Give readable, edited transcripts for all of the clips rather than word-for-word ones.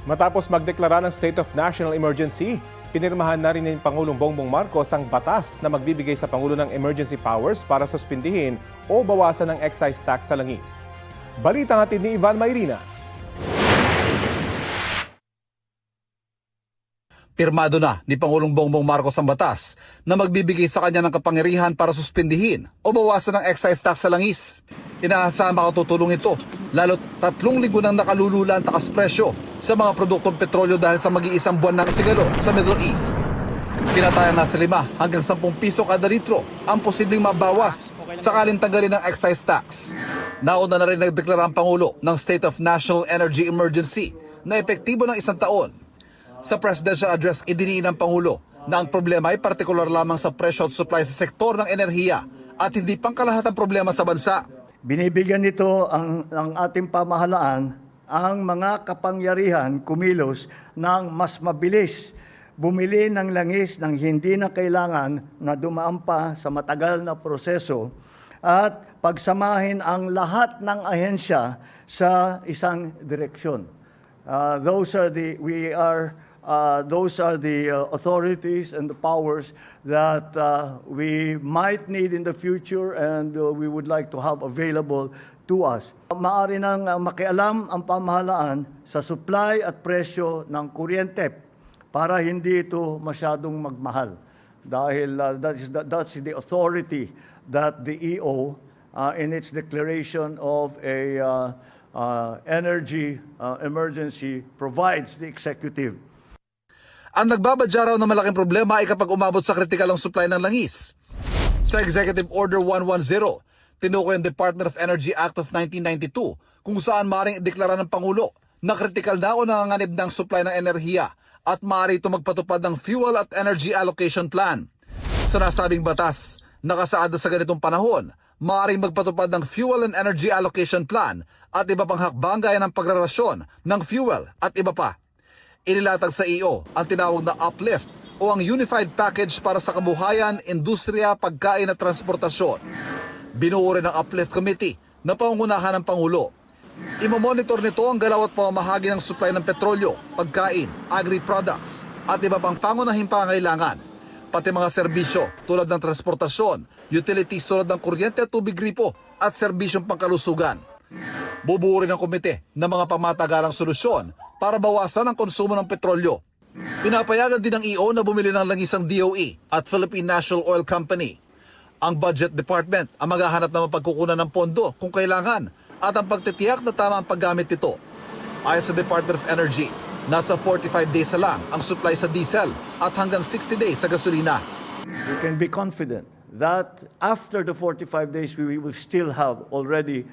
Matapos magdeklara ng State of National Emergency, pinirmahan na rin ni Pangulong Bongbong Marcos ang batas na magbibigay sa Pangulo ng emergency powers para suspindihin o bawasan ng excise tax sa langis. Balita natin ni Ivan Mayrina. Pirmado na ni Pangulong Bongbong Marcos ang batas na magbibigay sa kanya ng kapangyarihan para suspindihin o bawasan ng excise tax sa langis. Inaasahan makatutulong ito lalo't 3 linggo nang nakalulula ang taas presyo sa mga produktong petrolyo dahil sa mag-iisang buwan ng sigalo sa Middle East. Tinatayang nasa 5 hanggang 10 piso kada litro ang posibleng mabawas sakaling tanggalin ng excise tax. Nauna na rin nagdeklara ang Pangulo ng State of National Energy Emergency na epektibo ng 1 taon. Sa presidential address, idiniin ng Pangulo na ang problema ay partikular lamang sa presyo at supply sa sektor ng enerhiya at hindi pangkalahatang problema sa bansa. Binibigyan nito ang ating pamahalaan ang mga kapangyarihan kumilos ng mas mabilis, bumili ng langis ng hindi na kailangan na dumaan pa sa matagal na proseso at pagsamahin ang lahat ng ahensya sa isang direksyon. Those are the authorities and the powers that we might need in the future and we would like to have available to us. Maaari nang makialam ang pamahalaan sa supply at presyo ng kuryente para hindi ito masyadong magmahal. Dahil that's the authority that the EO in its declaration of a energy emergency provides the executive. Ang nagbabadya raw na malaking problema ay kapag umabot sa kritikal ang supply ng langis. Sa Executive Order 110, tinukoy ang Department of Energy Act of 1992 kung saan maaaring ideklara ng Pangulo na kritikal na o nanganganib ng supply ng enerhiya at maaari ito magpatupad ng Fuel at Energy Allocation Plan. Sa nasabing batas, nakasaad sa ganitong panahon, maaaring magpatupad ng Fuel and Energy Allocation Plan at iba pang hakbang gaya ng pagrarasyon ng fuel at iba pa. Inilatag sa EO ang tinawag na Uplift o ang Unified Package para sa kabuhayan, industriya, pagkain at transportasyon. Binuo rin ang Uplift Committee na pangungunahan ng Pangulo. Imomonitor nito ang galaw at pamamahagi ng supply ng petrolyo, pagkain, agri-products at iba pang pangunahing pangailangan. Pati mga serbisyo tulad ng transportasyon, utilities tulad ng kuryente at tubig gripo at serbisyong pangkalusugan. Bubuo rin ang komite ng mga pamatagalang solusyon para bawasan ang konsumo ng petrolyo. Pinapayagan din ng EO na bumili ng langis ang DOE at Philippine National Oil Company. Ang Budget Department ang maghahanap ng mapagkukunan ng pondo kung kailangan at ang pagtitiyak na tama ang paggamit nito. Ayon sa Department of Energy, nasa 45 days na lang ang supply sa diesel at hanggang 60 days sa gasolina. We can be confident that after the 45 days, we will still have already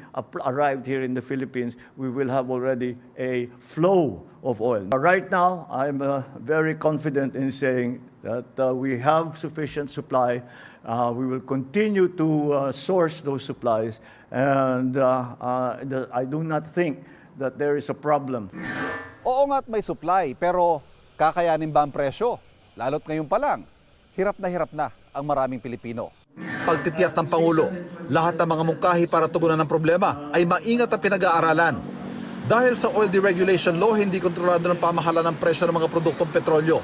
arrived here in the Philippines, we will have already a flow of oil. Right now, I'm very confident in saying that we have sufficient supply. We will continue to source those supplies, and I do not think that there is a problem. Oo nga't may supply pero kakayanin ba ang presyo? Lalo't ngayon pa lang, hirap na ang maraming Pilipino. Pagtitiyak ng Pangulo, lahat ng mga mungkahi para tugunan ng problema ay maingat at pinag-aaralan. Dahil sa Oil Deregulation Law, hindi kontrolado ng pamahalaan ng presyo ng mga produktong petrolyo.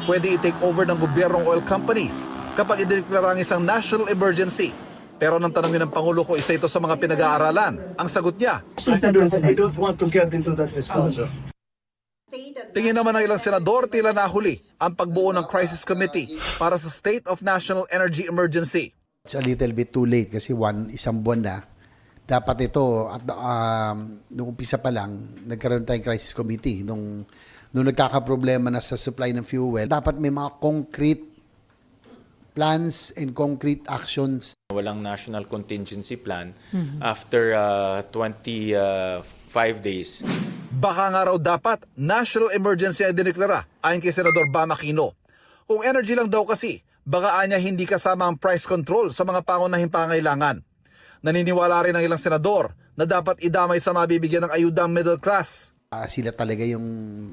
Pwede i-take over ng gobyernong oil companies kapag ideklara ang isang national emergency. Pero nang tanongin ng Pangulo kung isa ito sa mga pinag-aaralan, ang sagot niya, I don't want to get into that discussion. tingin naman ng ilang senador tila nahuli ang pagbuo ng Crisis Committee para sa State of National Energy Emergency. It's a little bit too late kasi isang buwan na. Dapat ito, at nung umpisa pa lang, nagkaroon tayong Crisis Committee. Nung nagkakaproblema na sa supply ng fuel, dapat may mga concrete plans and concrete actions. Walang national contingency plan after 25 days. Baka nga raw dapat national emergency ay dineklara ayon kay Senador Bam Aquino. Kung energy lang daw kasi, baka anya hindi kasama ang price control sa mga pangunahing pangailangan. Naniniwala rin ang ilang senador na dapat idamay sa mabibigyan ng ayuda ang middle class. Sila talaga yung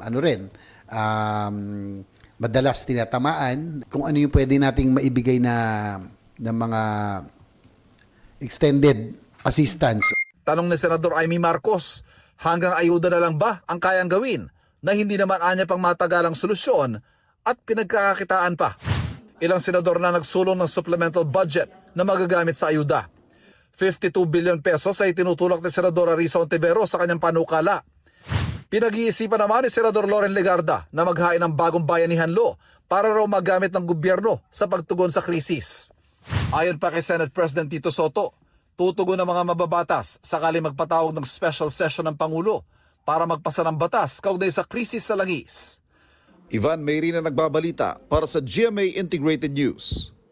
madalas tinatamaan. Kung ano yung pwede nating maibigay na mga extended assistance. Tanong ni Senador Amy Marcos, hanggang ayuda na lang ba ang kayang gawin na hindi naman anya pang matagalang solusyon at pinagkakakitaan pa. Ilang senador na nagsulong ng supplemental budget na magagamit sa ayuda. 52 billion pesos ay tinutulak ni Senadora Risa Ontiveros sa kanyang panukala. Pinag-iisipan naman ni Senador Loren Legarda na maghain ng bagong bayanihan law para raw magamit ng gobyerno sa pagtugon sa krisis. Ayon pa kay Senate President Tito Soto, tutugon ang mga mababatas sakali magpatawag ng special session ng Pangulo para magpasa ng batas kaugnay sa krisis sa langis. Ivan Mayrina nagbabalita para sa GMA Integrated News.